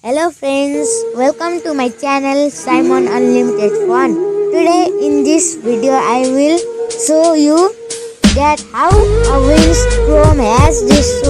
Hello friends, welcome to my channel Simon Unlimited Fun. Today in this video I will show you that how a Windows Chrome has this